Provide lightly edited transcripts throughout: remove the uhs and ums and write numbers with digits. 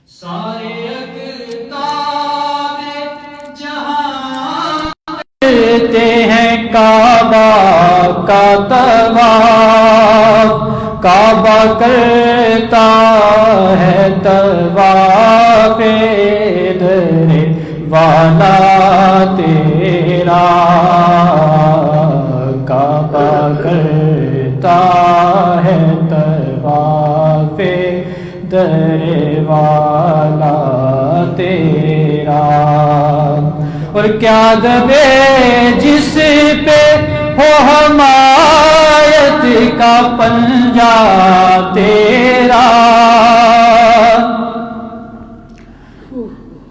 سارے اقطاب جہاں کرتے ہیں کعبہ کا طواف، کعبہ کرتا ہے طواف در والا تیرا، کعبہ کرتا ہے طواف در والا تیرا۔ اور کیا دبے جس پہ ہو حمایت کا پنجہ تیرا۔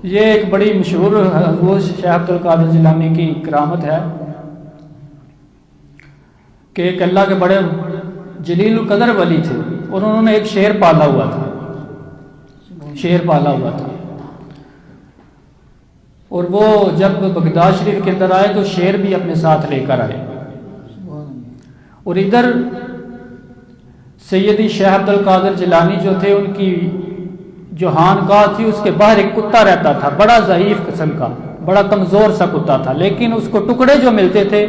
یہ ایک بڑی مشہور حضور شیخ عبد القادر جیلانی کی کرامت ہے کہ ایک اللہ کے بڑے جلیل القدر ولی تھے اور انہوں نے ایک شیر پالا ہوا تھا، شیر پالا ہوا تھا، اور وہ جب بغداد شریف کے اندر آئے تو شیر بھی اپنے ساتھ لے کر آئے، اور ادھر سیدی شیخ عبد القادر جیلانی جو تھے ان کی جو خانقاہ تھی اس کے باہر ایک کتا رہتا تھا، بڑا ضعیف قسم کا، بڑا کمزور سا کتا تھا، لیکن اس کو ٹکڑے جو ملتے تھے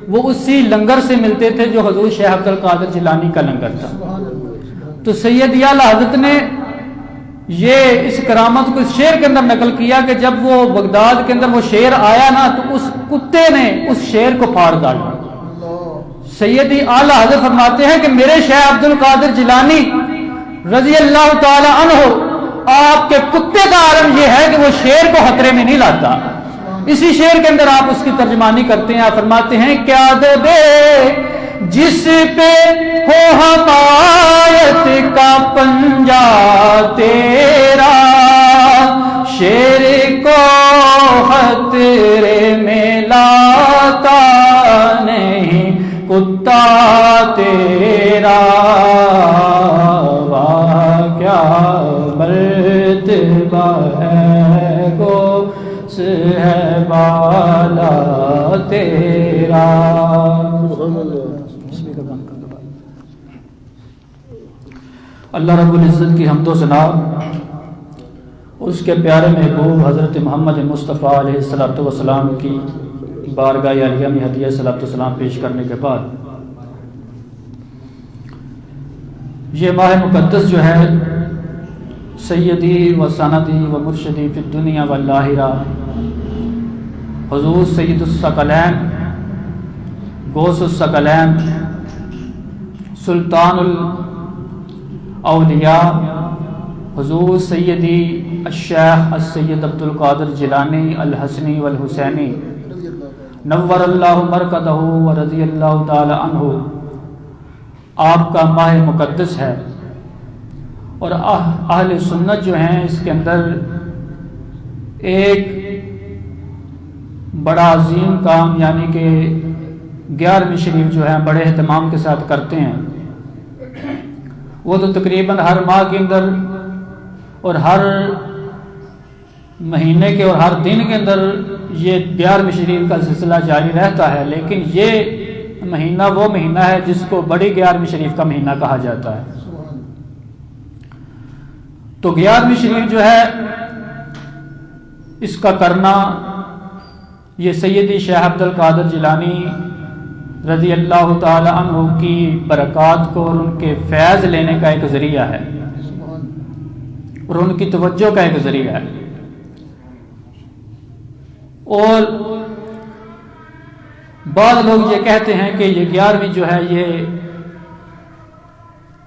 وہ اسی لنگر سے ملتے تھے جو حضور شیخ عبد القادر جیلانی کا لنگر تھا۔ تو سید اعلیٰ حضرت نے یہ اس کرامت کو اس شیر کے اندر نقل کیا کہ جب وہ بغداد کے اندر وہ شیر آیا نا تو اس کتے نے اس شیر کو پھاڑ ڈالا۔ سید اعلیٰ حضرت فرماتے ہیں کہ میرے شیخ عبد القادر جیلانی رضی اللہ تعالی عنہ آپ کے کتے کا عالم یہ ہے کہ وہ شیر کو خطرے میں نہیں لاتا۔ اسی شعر کے اندر آپ اس کی ترجمانی کرتے ہیں، آپ فرماتے ہیں کیا دبے جس پہ ہو حمایت کا پنجہ تیرا، شیر کو خطرے میں لاتا نہیں کتا تیرا، واہ کیا مرتبہ ہے گو ہے بالا تیرا۔ اللہ رب العزت کی حمد و ثنا اس کے پیارے محبوب حضرت محمد مصطفیٰ علیہ الصلوۃ والسلام کی بارگاہ عالیہ میں ہدیہ صلاۃ والسلام پیش کرنے کے بعد یہ ماہ مقدس جو ہے سیدی و سندی و مرشدی فی الدنیا والآخرہ حضور سید الثقلین غوث الثقلین سلطان الاولیاء حضور سیدی الشیخ السید عبد القادر جیلانی الحسنی والحسینی نور اللہ مرکزہ و رضی اللہ تعالی عنہ آپ کا ماہ مقدس ہے، اور اہل سنت جو ہیں اس کے اندر ایک بڑا عظیم کام یعنی کہ 11ویں شریف جو ہے بڑے اہتمام کے ساتھ کرتے ہیں۔ وہ تو تقریباً ہر ماہ کے اندر اور ہر مہینے کے اور ہر دن کے اندر یہ 11ویں شریف کا سلسلہ جاری رہتا ہے، لیکن یہ مہینہ وہ مہینہ ہے جس کو بڑی 11ویں شریف کا مہینہ کہا جاتا ہے۔ تو 11ویں شریف جو ہے اس کا کرنا یہ سیدی شیخ عبد القادر جیلانی رضی اللہ تعالی عنہ کی برکات کو اور ان کے فیض لینے کا ایک ذریعہ ہے اور ان کی توجہ کا ایک ذریعہ ہے۔ اور بعض لوگ یہ کہتے ہیں کہ یہ 11ویں جو ہے یہ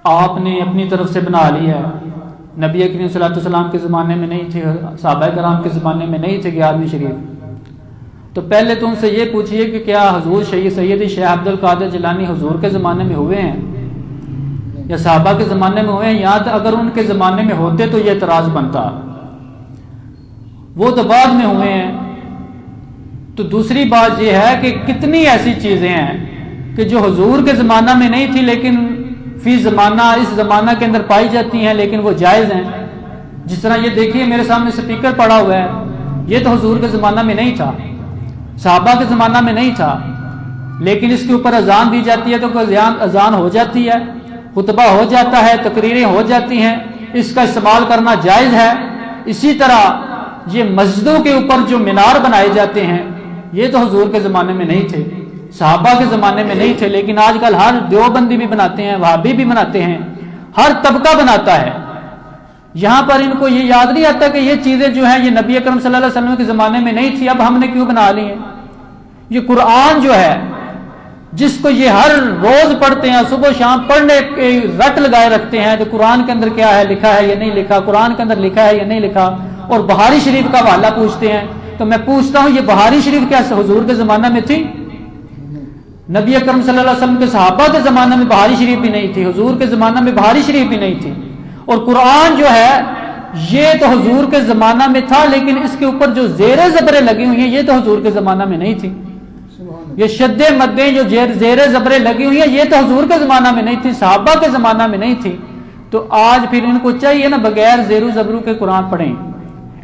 آپ نے اپنی طرف سے بنا لی ہے، نبی کریم صلی اللہ علیہ وسلم کے زمانے میں نہیں تھے، صحابہ کرام کے زمانے میں نہیں تھے 11ویں شریف۔ تو پہلے تو ان سے یہ پوچھئے کہ کیا حضور سیدی شیخ عبد القادر جیلانی حضور کے زمانے میں ہوئے ہیں یا صحابہ کے زمانے میں ہوئے ہیں؟ یا اگر ان کے زمانے میں ہوتے تو یہ اعتراض بنتا، وہ تو بعد میں ہوئے ہیں۔ تو دوسری بات یہ ہے کہ کتنی ایسی چیزیں ہیں کہ جو حضور کے زمانہ میں نہیں تھی لیکن فی زمانہ اس زمانہ کے اندر پائی جاتی ہیں لیکن وہ جائز ہیں۔ جس طرح یہ دیکھیے میرے سامنے سپیکر پڑا ہوا ہے، یہ تو حضور کے زمانہ میں نہیں تھا، صحابہ کے زمانہ میں نہیں تھا، لیکن اس کے اوپر اذان دی جاتی ہے تو اذان ہو جاتی ہے، خطبہ ہو جاتا ہے، تقریریں ہو جاتی ہیں، اس کا استعمال کرنا جائز ہے۔ اسی طرح یہ مسجدوں کے اوپر جو مینار بنائے جاتے ہیں یہ تو حضور کے زمانے میں نہیں تھے، صحابہ کے زمانے میں نہیں تھے، لیکن آج کل ہر دیوبندی بھی بناتے ہیں، وہابی بھی بناتے ہیں، ہر طبقہ بناتا ہے۔ یہاں پر ان کو یہ یاد نہیں آتا کہ یہ چیزیں جو ہیں یہ نبی اکرم صلی اللہ علیہ وسلم کے زمانے میں نہیں تھی، اب ہم نے کیوں بنا لی ہیں۔ یہ قرآن جو ہے جس کو یہ ہر روز پڑھتے ہیں، صبح شام پڑھنے کے رٹ لگائے رکھتے ہیں تو قرآن کے اندر کیا ہے، لکھا ہے یا نہیں لکھا، قرآن کے اندر لکھا ہے یا نہیں لکھا، اور بہاری شریف کا حوالہ پوچھتے ہیں۔ تو میں پوچھتا ہوں یہ بہاری شریف کیا حضور کے زمانہ میں تھی؟ نبی اکرم صلی اللہ علیہ وسلم کے صحابہ کے زمانہ میں بہاری شریف بھی نہیں تھی، حضور کے زمانہ میں بہاری شریف بھی نہیں تھی۔ اور قرآن جو ہے یہ تو حضور کے زمانہ میں تھا، لیکن اس کے اوپر جو زیر زبریں لگی ہوئی ہیں یہ تو حضور کے زمانہ میں نہیں تھی۔ یہ شدے مدیں جو زیر زبریں لگی ہوئی ہیں یہ تو حضور کے زمانہ میں نہیں تھی، صحابہ کے زمانہ میں نہیں تھی۔ تو آج پھر ان کو چاہیے نا بغیر زیر و زبروں کے قرآن پڑھیں،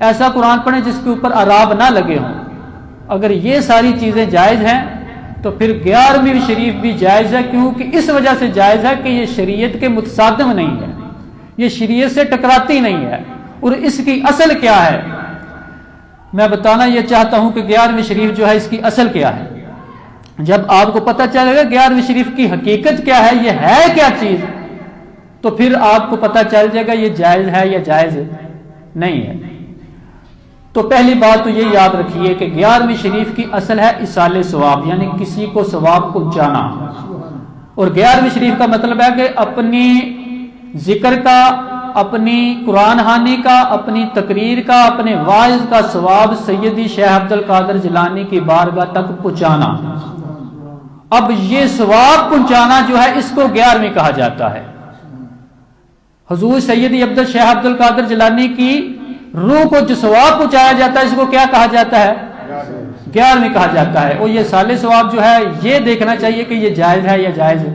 ایسا قرآن پڑھیں جس کے اوپر عراب نہ لگے ہوں۔ اگر یہ ساری چیزیں جائز ہیں تو پھر 11ویں شریف بھی جائز ہے، کیونکہ اس وجہ سے جائز ہے کہ یہ شریعت کے متصادم نہیں ہے، یہ شریعت سے ٹکراتی نہیں ہے۔ اور اس کی اصل کیا ہے میں بتانا یہ چاہتا ہوں کہ 11ویں شریف جو ہے اس کی اصل کیا ہے۔ جب آپ کو پتہ چلے گا 11ویں شریف کی حقیقت کیا ہے، یہ ہے کیا چیز، تو پھر آپ کو پتہ چل جائے گا یہ جائز ہے یا جائز نہیں ہے۔ تو پہلی بات تو یہ یاد رکھیے کہ 11ویں شریف کی اصل ہے ایصال ثواب، یعنی کسی کو ثواب پہنچانا۔ اور 11ویں شریف کا مطلب ہے کہ اپنی ذکر کا، اپنی قرآن خوانی کا، اپنی تقریر کا، اپنے واعظ کا ثواب سیدی شیخ عبد القادر جیلانی کی بارگاہ تک پہنچانا۔ اب یہ ثواب پہنچانا جو ہے اس کو 11ویں کہا جاتا ہے۔ حضور سیدی شیخ عبد القادر جیلانی کی روح کو جو ثواب پہنچایا جاتا ہے اس کو کیا کہا جاتا ہے، 11ویں کہا جاتا ہے۔ اور یہ سال ثواب جو ہے یہ دیکھنا چاہیے کہ یہ جائز ہے یا جائز ہے،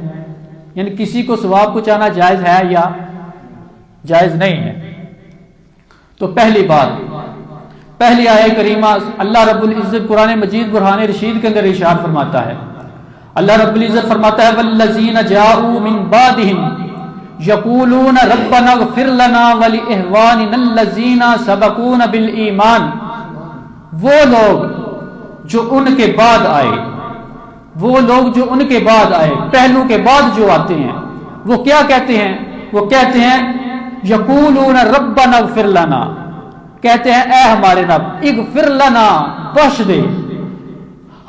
یعنی کسی کو ثواب پہنچانا جائز ہے یا جائز نہیں ہے۔ تو پہلی بات، پہلی آیہ کریمہ اللہ رب العزت قرآن مجید برہان رشید کے اندر ارشاد فرماتا ہے، اللہ رب العزت فرماتا ہے والذین جاءوا من بعدہم یقولون ربنا اغفر لنا ولإخواننا الذین سبقونا بالایمان، وہ لوگ جو ان کے بعد آئے، وہ لوگ جو ان کے بعد آئے، پہلو کے بعد جو آتے ہیں، وہ کیا کہتے ہیں، وہ کہتے ہیں یقولون ربنا اغفر لنا، کہتے ہیں اے ہمارے رب اغفر لنا، بخش دے،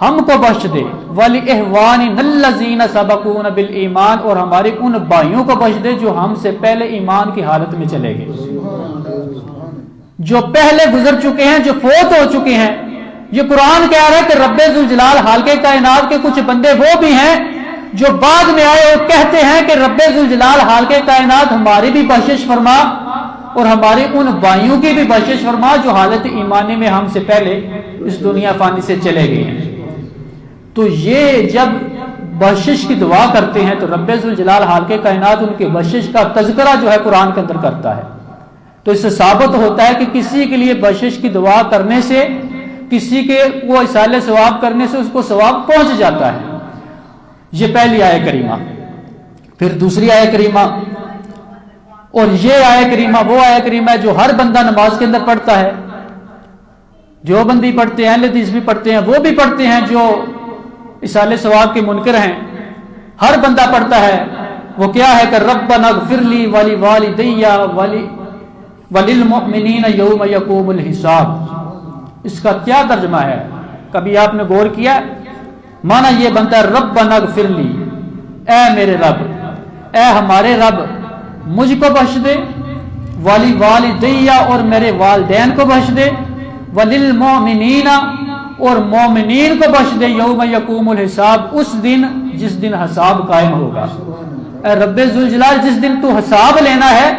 ہم کو بخش دے، وَلِإِخْوَانِنَا الَّذِينَ سَبَقُونَ بِالْإِيمَانِ، اور ہمارے ان بھائیوں کو بخش دے جو ہم سے پہلے ایمان کی حالت میں چلے گئے، جو پہلے گزر چکے ہیں، جو فوت ہو چکے ہیں۔ یہ قرآن کہہ رہا ہے کہ رب ذوالجلال خالق کائنات کے کچھ بندے وہ بھی ہیں جو بعد میں آئے اور کہتے ہیں کہ رب ذوالجلال خالق کائنات ہماری بھی بخشش فرما اور ہمارے ان بھائیوں کی بھی بخشش فرما جو حالت ایمانی میں ہم سے پہلے اس دنیا فانی سے چلے گئے ہیں۔ تو یہ جب بخشش کی دعا کرتے ہیں تو رب ذوالجلال خالق کائنات ان کے بخشش کا تذکرہ جو ہے قرآن کے اندر کرتا ہے۔ تو اس سے ثابت ہوتا ہے کہ کسی کے لیے بخشش کی دعا کرنے سے، کسی کے وہ ایصال ثواب کرنے سے اس کو ثواب پہنچ جاتا ہے۔ یہ پہلی آیہ کریمہ۔ پھر دوسری آیہ کریمہ، اور یہ آیہ کریمہ وہ آیہ کریمہ ہے جو ہر بندہ نماز کے اندر پڑھتا ہے، جو بندی پڑھتے ہیں، اہل حدیث بھی پڑھتے ہیں، وہ بھی پڑھتے ہیں جو ایصال ثواب کے منکر ہیں، ہر بندہ پڑھتا ہے۔ وہ کیا ہے کہ ربنا اغفر لی ولوالدی وللمؤمنین یوم یقوم الحساب۔ اس کا کیا ترجمہ ہے، کبھی آپ نے غور کیا؟ معنی یہ بنتا ہے ربنا اغفر لی، اے میرے رب، اے ہمارے رب مجھ کو بخش دے، ولوالدی اور میرے والدین کو بخش دے، وللمؤمنین اور مومنین کو بخش دے، یوم یقوم الحساب، اس دن جس دن حساب قائم ہوگا۔ اے رب ذوالجلال جس دن تو حساب لینا ہے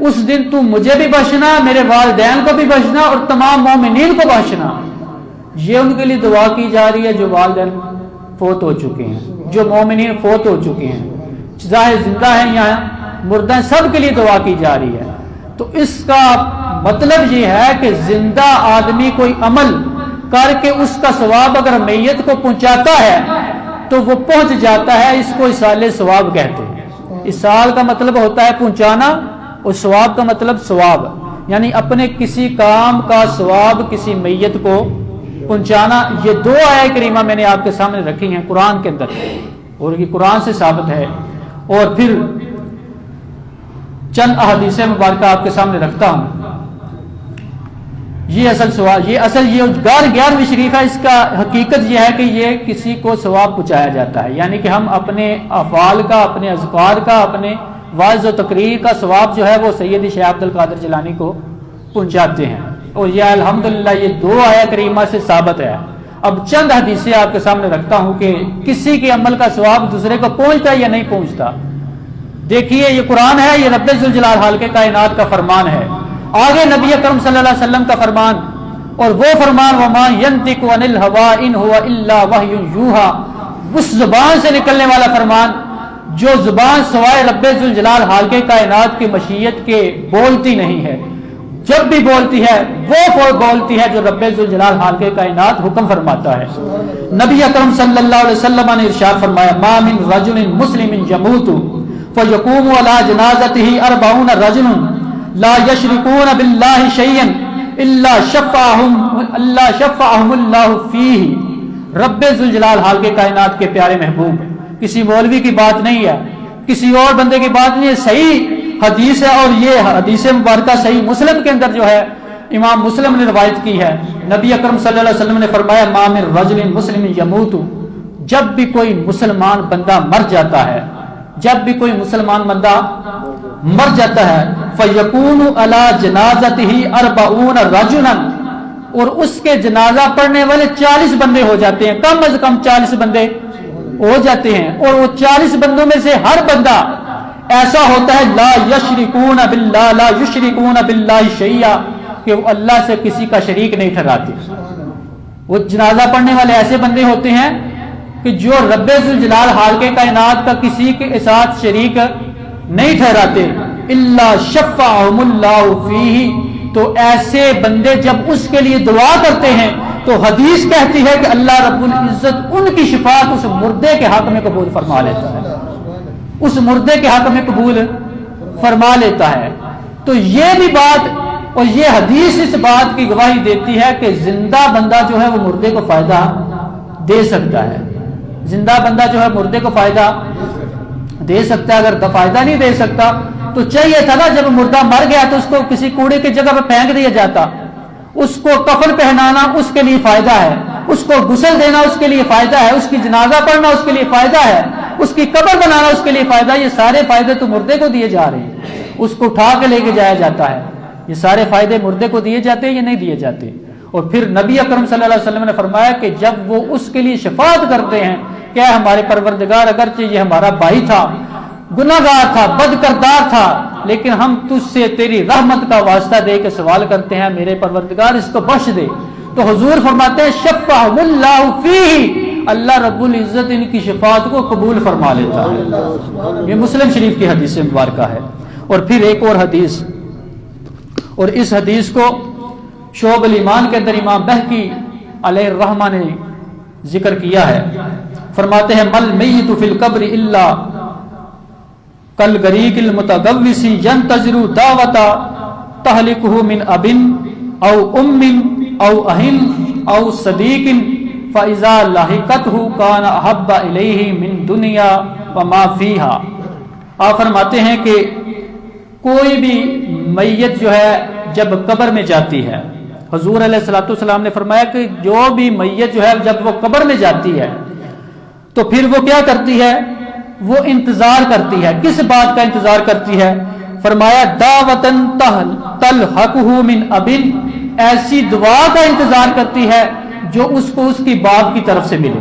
اس دن تو مجھے بھی بخشنا، میرے والدین کو بھی بخشنا اور تمام مومنین کو بخشنا۔ یہ ان کے لیے دعا کی جا رہی ہے جو والدین فوت ہو چکے ہیں، جو مومنین فوت ہو چکے ہیں، ظاہر زندہ ہیں یا مردہ ہیں، سب کے لیے دعا کی جا رہی ہے۔ تو اس کا مطلب یہ ہے کہ زندہ آدمی کوئی عمل کر کے اس کا ثواب اگر میت کو پہنچاتا ہے تو وہ پہنچ جاتا ہے، اس کو ایصال ثواب کہتے ہیں۔ ایصال کا مطلب ہوتا ہے پہنچانا اور ثواب کا مطلب ثواب۔ یعنی اپنے کسی کام کا ثواب کسی میت کو پہنچانا. یہ دو آیت کریمہ میں نے آپ کے سامنے رکھی ہیں قرآن کے اندر اور یہ قرآن سے ثابت ہے. اور پھر چند احادیث مبارکہ آپ کے سامنے رکھتا ہوں. یہ اصل سوال یہ 11ویں شریف ہے. اس کا حقیقت یہ ہے کہ یہ کسی کو ثواب پہنچایا جاتا ہے, یعنی کہ ہم اپنے افعال کا, اپنے اذکار کا, اپنے واعظ و تقریر کا ثواب جو ہے وہ سید شیخ عبد القادر جیلانی کو پہنچاتے ہیں. اور یہ الحمدللہ یہ دو آیت کریمہ سے ثابت ہے. اب چند حدیثیں آپ کے سامنے رکھتا ہوں کہ کسی کے عمل کا ثواب دوسرے کو پہنچتا ہے یا نہیں پہنچتا. دیکھیے یہ قرآن ہے, یہ رب ذوالجلال خالق کائنات کا فرمان ہے. آگے نبی اکرم صلی اللہ علیہ وسلم کا فرمان, اور وہ فرمان وما ینطق عن الهوى ان هو الا وحی یوحى, اس زبان سے نکلنے والا فرمان جو زبان سوائے رب ذوالجلال خالق کائنات کی مشیت کے بولتی نہیں ہے. جب بھی بولتی ہے وہ بولتی ہے جو رب ذوالجلال خالق کائنات حکم فرماتا ہے. نبی اکرم صلی اللہ علیہ وسلم نے ارشاد فرمایا ما من رجل مسلم يموت فيقوم على جنازته 40 رجل لا يشركون بالله شيئا الا شفعهم الله فيه. رب ذوالجلال خالق کائنات کے پیارے محبوب, کسی مولوی کی بات نہیں ہے, کسی اور بندے کی بات نہیں ہے, صحیح حدیث ہے. اور یہ حدیث مبارکہ صحیح مسلم کے اندر جو ہے امام مسلم نے روایت کی ہے. نبی اکرم صلی اللہ علیہ وسلم نے فرمایا ما من رجل مسلم يموت, جب بھی کوئی مسلمان بندہ مر جاتا ہے, جب بھی کوئی مسلمان بندہ مر جاتا ہے فیکون علی جنازتہ 40 رجلا, اور اس کے جنازہ پڑھنے والے 40 بندے ہو جاتے ہیں, کم از کم 40 بندے ہو جاتے ہیں. اور وہ 40 بندوں میں سے ہر بندہ ایسا ہوتا ہے لا یشرکون باللہ لا یشرکون باللہ شیئا, کہ وہ اللہ سے کسی کا شریک نہیں ٹھہراتے. وہ جنازہ پڑھنے والے ایسے بندے ہوتے ہیں کہ جو رب ذوالجلال خالق کائنات کا کسی کے ساتھ شریک نہیں ٹھہراتے. الا شفعهم اللہ فیہ, تو ایسے بندے جب اس کے لیے دعا کرتے ہیں تو حدیث کہتی ہے کہ اللہ رب العزت ان کی شفاعت اس مردے کے حق میں قبول فرما لیتا ہے, اس مردے کے حق میں قبول فرما لیتا ہے. تو یہ بھی بات اور یہ حدیث اس بات کی گواہی دیتی ہے کہ زندہ بندہ جو ہے وہ مردے کو فائدہ دے سکتا ہے. زندہ بندہ جو ہے مردے کو فائدہ دے سکتا ہے. اگر فائدہ نہیں دے سکتا تو چاہیے تھا نا جب مردہ مر گیا تو اس کو کسی کوڑے کی جگہ پہ پھینک دیا جاتا, اس کو کفن پہنانا اس کے لیے فائدہ ہے, اس کو غسل دینا اس کے لیے فائدہ ہے, اس کی جنازہ پڑھنا اس کے لیے فائدہ ہے, اس کی قبر بنانا اس کے لیے فائدہ ہے. یہ سارے فائدے تو مردے کو دیے جا رہے ہیں, اس کو اٹھا کے لے کے جایا جاتا ہے. یہ سارے فائدے مردے کو دیے جاتے ہیں یا نہیں دیے جاتے. اور پھر نبی اکرم صلی اللہ علیہ وسلم نے فرمایا کہ جب وہ اس کے لیے شفاعت کرتے ہیں, کیا ہمارے پروردگار اگرچہ یہ ہمارا بھائی تھا, گناہگار تھا, بد کردار تھا, لیکن ہم تجھ سے تیری رحمت کا واسطہ دے کے سوال کرتے ہیں میرے پروردگار اس کو بخش دے. تو حضور فرماتے ہیں شفعہ اللہ فیہ, اللہ رب العزت ان کی شفاعت کو قبول فرما لیتا ہے. یہ مسلم شریف کی حدیث مبارکہ ہے. اور پھر ایک اور حدیث, اور اس حدیث کو شعب الایمان کے اندر امام بہقی علیہ الرحمہ نے ذکر کیا ہے. فرماتے ہیں مل میت فی القبر الا کالغریق المتغوث ینتظر دعوتا تہلکہ من اب او ام او اہن او صدیق فاذا لاحقتہ کان احب الیہ من دنیا وما فیہا. آپ فرماتے ہیں کہ کوئی بھی میت جو ہے جب قبر میں جاتی ہے, حضور علیہ الصلوۃ والسلام نے فرمایا کہ جو بھی میت جو ہے جب وہ قبر میں جاتی ہے تو پھر وہ کیا کرتی ہے, وہ انتظار کرتی ہے. کس بات کا انتظار کرتی ہے؟ فرمایا دعوتن تلحقہ من اب, ایسی دعا کا انتظار کرتی ہے جو اس کو اس کی باپ کی طرف سے ملے.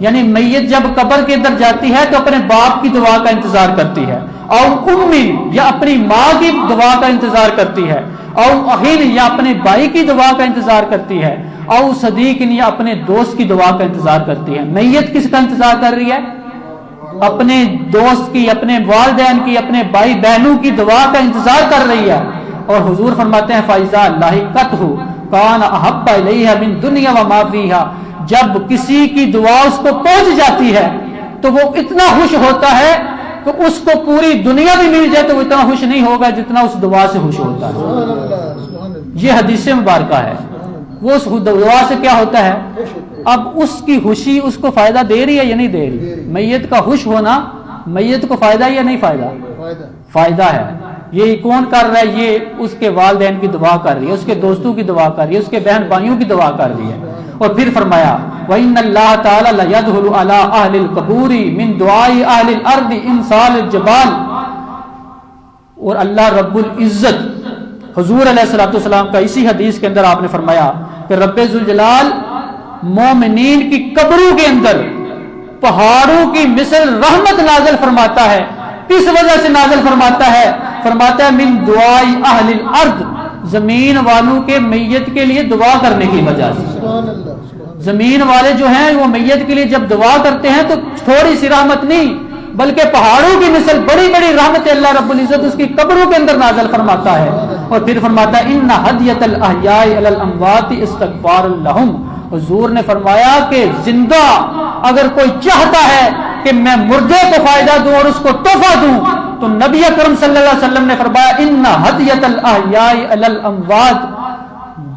یعنی میت جب قبر کے اندر جاتی ہے تو اپنے باپ کی دعا کا انتظار کرتی ہے, اور ام یا اپنی ماں کی دعا کا انتظار کرتی ہے, او اہل یا اپنے بھائی کی دعا کا انتظار کرتی ہے, او صدیق یا اپنے دوست کی دعا کا انتظار کرتی ہے. میت کس کا انتظار کر رہی ہے؟ اپنے دوست کی, اپنے والدین کی, اپنے بھائی بہنوں کی دعا کا انتظار کر رہی ہے. اور حضور فرماتے ہیں فائزہ لاحقتہ کان احب الیہ من دنیا وما فیہا, جب کسی کی دعا اس کو پہنچ جاتی ہے تو وہ اتنا خوش ہوتا ہے کہ اس کو پوری دنیا بھی مل جائے تو وہ اتنا خوش نہیں ہوگا جتنا اس دعا سے خوش ہوتا ہے۔ یہ حدیث مبارکہ ہے۔ وہ اس دعا سے کیا ہوتا ہے؟ اب اس کی خوشی اس کو فائدہ دے رہی ہے یا نہیں دے رہی؟ میت کا خوش ہونا میت کو فائدہ یا نہیں فائدہ؟ فائدہ ہے۔ یہ کون کر رہا ہے؟ یہ اس کے والدین کی دعا کر رہی ہے، اس کے دوستوں کی دعا کر رہی ہے، اس کے بہن بھائیوں کی دعا کر رہی ہے۔ اور پھر فرمایا وَإِنَّ اللَّهَ تَعَالَى لَيَدْخُلُ عَلَىٰ أَهْلِ الْقُبُورِ مِنْ دُعَاءِ أَهْلِ الْأَرْضِ إِمْسَالِ الْجِبَالِ۔ اور اللہ رب العزت حضور علیہ السلام کا اسی حدیث کے اندر آپ نے فرمایا کہ رب ذوالجلال مومنین کی قبروں کے اندر پہاڑوں کی مثل رحمت نازل فرماتا ہے۔ کس وجہ سے نازل فرماتا ہے؟ فرماتا ہے من دعاء اہل الارض، زمین والوں کے میت کے لیے دعا کرنے کی وجہ سے۔ زمین والے جو ہیں وہ میت کے لیے جب دعا کرتے ہیں تو تھوڑی سی رحمت نہیں بلکہ پہاڑوں کی مثل بڑی بڑی رحمت اللہ رب العزت اس کی قبروں کے اندر نازل فرماتا ہے۔ اور پھر فرماتا ہے ان ہدیۃ الاحیاء علی الاموات استغفار لہم۔ حضور نے فرمایا کہ زندہ اگر کوئی چاہتا ہے کہ میں مردے کو فائدہ دوں اور اس کو تحفہ دوں تو نبی اکرم صلی اللہ علیہ وسلم نے فرمایا ان ہدیۃ الاحیاء علی الاموات،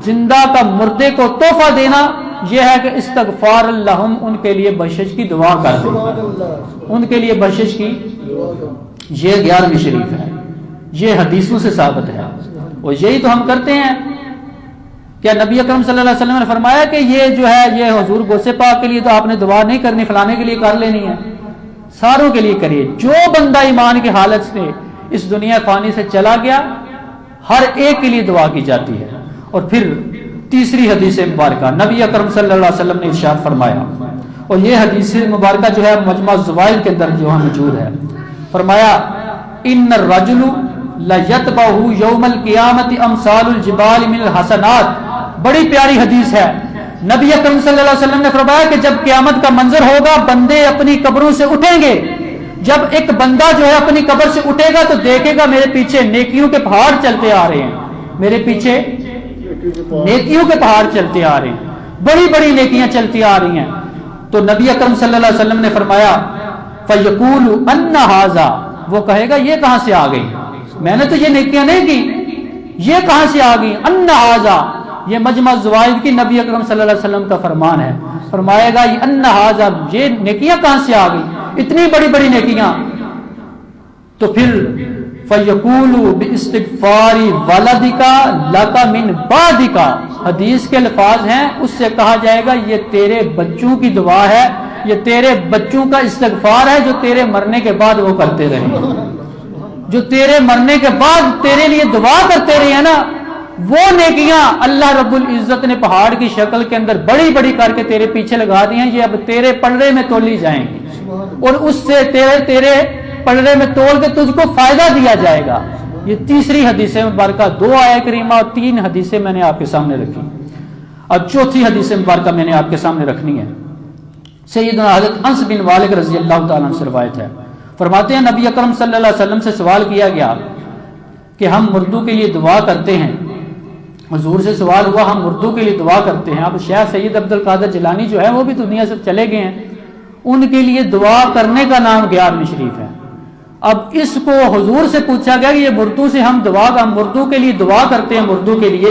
زندہ کا مردے کو تحفہ دینا یہ ہے کہ استغفار لہم، ان کے لیے بخشش کی دعا کر دیں، ان کے لیے بخشش کی۔ یہ 11ویں شریف ہے، یہ حدیثوں سے ثابت ہے اور یہی تو ہم کرتے ہیں۔ کیا نبی اکرم صلی اللہ علیہ وسلم نے فرمایا کہ یہ جو ہے یہ حضور غوث پاک کے لیے تو آپ نے دعا نہیں کرنی، فلانے کے لیے کر لینی ہے؟ ساروں کے لیے کریے۔ جو بندہ ایمان کی حالت سے اس دنیا فانی سے چلا گیا ہر ایک کے لیے دعا کی جاتی ہے۔ اور پھر تیسری حدیث مبارکہ نبی اکرم صلی اللہ علیہ وسلم نے ارشاد فرمایا، اور یہ حدیث مبارکہ جو ہے مجمع الزوائد کے اندر جو ہے موجود ہے، فرمایا ان الرجل لیتبع یوم القیامت امثال الجبال من الحسنات۔ بڑی پیاری حدیث ہے۔ نبی اکرم صلی اللہ علیہ وسلم نے فرمایا کہ جب قیامت کا منظر ہوگا بندے اپنی قبروں سے اٹھیں گے، جب ایک بندہ جو ہے اپنی قبر سے اٹھے گا تو دیکھے گا میرے پیچھے نیکیوں کے پہاڑ چلتے آ رہے ہیں، میرے پیچھے نیکیوں کے پہاڑ چلتے آ رہے ہیں، بڑی بڑی نیکیاں چلتی آ رہی ہیں۔ تو نبی اکرم صلی اللہ علیہ وسلم نے فرمایا فَيَقُولُ أَنَّ هَذَا، وہ کہے گا یہ کہاں سے آ گئی؟ میں نے تو یہ نیکیاں نہیں کی، یہ کہاں سے آ گئی؟ أَنَّ هَذَا، یہ مجمع الزوائد کی نبی اکرم صلی اللہ علیہ وسلم کا فرمان ہے۔ فرمائے گا أَنَّ هَذَا، یہ نیکیاں کہاں سے آ گئی؟ اتنی بڑی بڑی نیکیاں۔ تو پھر فَيَقُولُ بِإِسْتِغْفَارِ وَلَدِكَ لَكَ مِنْ بَعْدِكَ، حدیث کے الفاظ ہیں، اس سے کہا جائے گا یہ تیرے بچوں کی دعا ہے، یہ تیرے بچوں کا استغفار ہے جو تیرے مرنے کے بعد وہ کرتے رہے، جو تیرے مرنے کے بعد تیرے لیے دعا کرتے رہے ہیں نا، وہ نیکیاں اللہ رب العزت نے پہاڑ کی شکل کے اندر بڑی بڑی کر کے تیرے پیچھے لگا دی ہیں، یہ اب تیرے پلڑے میں تولی جائیں گی اور اس سے تیرے پلڑے میں تول کے تجھ کو فائدہ دیا جائے گا۔ یہ تیسری حدیث مبارکہ، 2 آیات کریمہ اور 3 حدیثیں میں نے آپ کے سامنے رکھی، اور چوتھی حدیث مبارکہ میں نے آپ کے سامنے رکھنی ہے۔ سیدنا حضرت انس بن مالک رضی اللہ تعالیٰ عنہ سے روایت ہے، فرماتے ہیں نبی اکرم صلی اللہ علیہ وسلم سے سوال کیا گیا کہ ہم مردوں کے لیے دعا کرتے ہیں، حضور سے سوال ہوا ہم مردوں کے لیے دعا کرتے ہیں، اب شیخ سید عبد القادر جیلانی جو ہے وہ بھی دنیا سے چلے گئے ہیں، ان کے لیے دعا کرنے کا نام 11ویں شریف ہے۔ اب اس کو حضور سے پوچھا گیا کہ یہ مردوں سے ہم مردوں کے لیے دعا کرتے ہیں، مردوں کے لیے،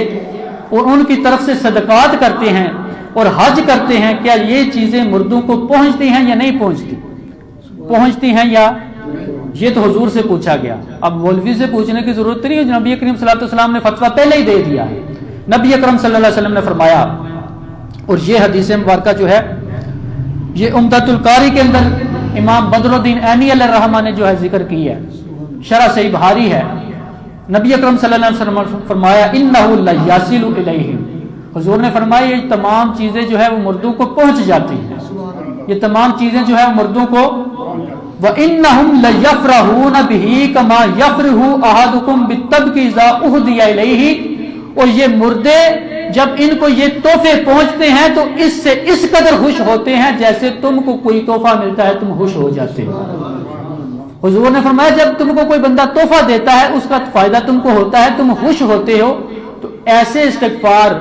اور ان کی طرف سے صدقات کرتے ہیں اور حج کرتے ہیں، کیا یہ چیزیں مردوں کو پہنچتی ہیں یا نہیں پہنچتی ہیں یا؟ یہ تو حضور سے پوچھا گیا، اب مولوی سے پوچھنے کی ضرورت نہیں ہے، نبی کریم صلی اللہ علیہ وسلم نے فتویٰ پہلے ہی دے دیا ہے۔ نبی اکرم صلی اللہ علیہ وسلم نے فرمایا، اور یہ حدیث مبارکہ جو ہے یہ عمدۃ القاری کے اندر امام بدر الدین عینی علیہ الرحمہ نے جو ہے ذکر کی ہے، شرح صحیح بخاری ہے۔ نبی اکرم صلی اللہ علیہ وسلم نے فرمایا انہ لیصل الیہم، حضور نے فرمایا یہ تمام چیزیں جو ہے وہ مردوں کو پہنچ جاتی ہیں، یہ تمام چیزیں جو ہے وہ مردوں کو، وَإِنَّهُمْ لَيَفْرَحُونَ بِهِ كَمَا يَفْرَحُ أَحَدُكُمْ بِالطَّبْقِ إِذَا أُهْدِيَ إِلَيْهِ، اور یہ مردے جب ان کو یہ تحفے پہنچتے ہیں تو اس سے اس قدر خوش ہوتے ہیں جیسے تم کو کوئی تحفہ ملتا ہے تم خوش ہو جاتے ہو۔ حضور نے فرمایا جب تم کو کوئی بندہ تحفہ دیتا ہے اس کا فائدہ تم کو ہوتا ہے، تم خوش ہوتے ہو، تو ایسے استغفار،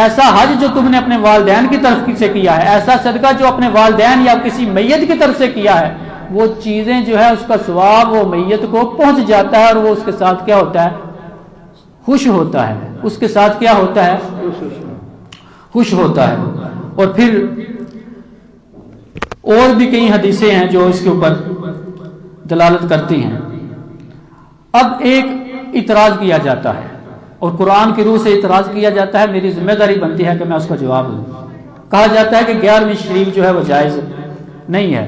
ایسا حج جو تم نے اپنے والدین کی طرف سے کیا ہے، ایسا صدقہ جو اپنے والدین یا کسی میت کی طرف سے کیا ہے، وہ چیزیں جو ہے اس کا ثواب وہ میت کو پہنچ جاتا ہے، اور وہ اس کے ساتھ کیا ہوتا ہے؟ خوش ہوتا ہے، اس کے ساتھ کیا ہوتا ہے؟ خوش ہوتا ہے۔ اور پھر اور بھی کئی حدیثیں ہیں جو اس کے اوپر دلالت کرتی ہیں۔ اب ایک اعتراض کیا جاتا ہے، اور قرآن کی روح سے اعتراض کیا جاتا ہے، میری ذمہ داری بنتی ہے کہ میں اس کا جواب دوں۔ کہا جاتا ہے کہ 11ویں شریف جو ہے وہ جائز نہیں ہے،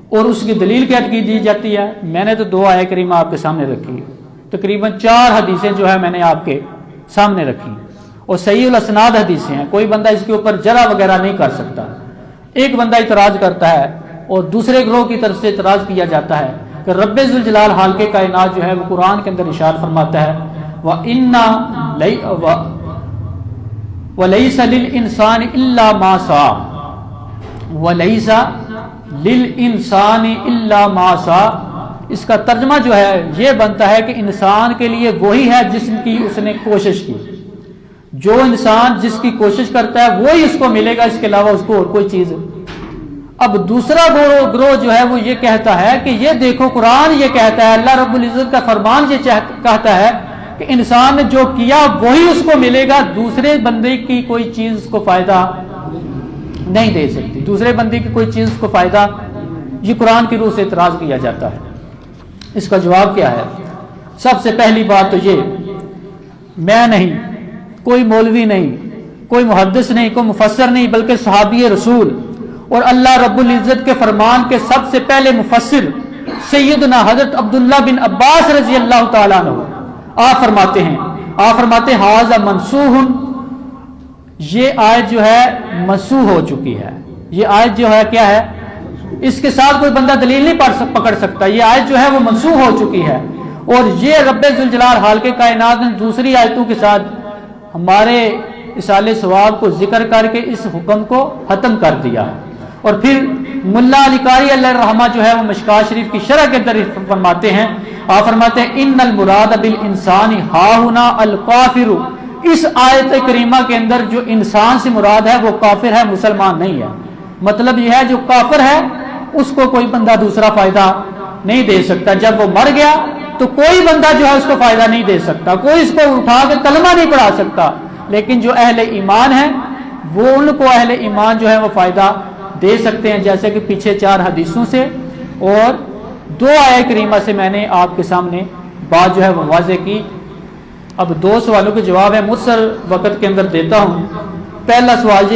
اور اس کی دلیل کیا کی دی جاتی ہے؟ میں نے تو 2 آیت کریمہ آپ کے سامنے رکھی، تقریباً 4 حدیثیں جو ہے میں نے آپ کے سامنے رکھی، اور صحیح الاسناد حدیثیں ہیں، کوئی بندہ اس کے اوپر جرح وغیرہ نہیں کر سکتا۔ ایک بندہ اعتراض کرتا ہے، اور دوسرے گروہ کی طرف سے اعتراض کیا جاتا ہے کہ رب ذوالجلال خالق کائنات جو ہے وہ قرآن کے اندر ارشاد فرماتا ہے وَلَيْسَ لِلْإِنسَانِ إِلَّا مَا سَعَى وَلَيْسَ لِلْإِنسَانِ إِلَّا مَا سَعَى۔ اس کا ترجمہ جو ہے یہ بنتا ہے کہ انسان کے لیے وہی ہے جس کی اس نے کوشش کی، جو انسان جس کی کوشش کرتا ہے وہی اس کو ملے گا، اس کے علاوہ اس کو اور کوئی چیز۔ اب دوسرا گروہ جو ہے وہ یہ کہتا ہے کہ یہ دیکھو قرآن یہ کہتا ہے، اللہ رب العزت کا فرمان یہ کہتا ہے کہ انسان نے جو کیا وہی اس کو ملے گا، دوسرے بندے کی کوئی چیز اس کو فائدہ نہیں دے سکتی، دوسرے بندے کی کوئی چیز اس کو فائدہ۔ یہ قرآن کی روح سے اعتراض کیا جاتا ہے۔ اس کا جواب کیا ہے؟ سب سے پہلی بات تو یہ، میں نہیں، کوئی مولوی نہیں، کوئی محدث نہیں، کوئی مفسر نہیں، بلکہ صحابی رسول اور اللہ رب العزت کے فرمان کے سب سے پہلے مفسر سیدنا حضرت عبداللہ بن عباس رضی اللہ تعالیٰ عنہ آپ فرماتے ہیں ھذا منسوخ، یہ آیت جو ہے منسوخ ہو چکی ہے، یہ آیت جو ہے کیا ہے؟ اس کے ساتھ کوئی بندہ دلیل نہیں پکڑ سکتا، یہ آیت جو ہے وہ منسوخ ہو چکی ہے۔ اور یہ رب ذوالجلال خالق کائنات نے دوسری آیتوں کے ساتھ ہمارے اصالِ ثواب کو ذکر کر کے اس حکم کو ختم کر دیا۔ اور پھر ملا علی قاری علیہ الرحمہ جو ہے وہ مشکوٰۃ شریف کی شرح کے اندر فرماتے ہیں، آپ فرماتے ہیں ان المراد بالانسان ہا ہنا الکافر، اس آیت کریمہ کے اندر جو انسان سے مراد ہے وہ کافر ہے، مسلمان نہیں ہے۔ مطلب یہ ہے جو کافر ہے اس کو کوئی بندہ دوسرا فائدہ نہیں دے سکتا، جب وہ مر گیا تو کوئی بندہ جو ہے اس کو فائدہ نہیں دے سکتا، کوئی اس کو اٹھا کے کلمہ نہیں پڑھا سکتا، لیکن جو اہل ایمان ہیں وہ ان کو اہل ایمان جو ہے وہ فائدہ دے سکتے ہیں، جیسے کہ پیچھے 4 حدیثوں سے اور 2 آیت کریمہ سے میں نے آپ کے سامنے بات جو ہے وہ واضح کی۔ اب 2 سوالوں کے جواب ہے مختصر وقت کے اندر دیتا ہوں۔ پہلا سوال یہ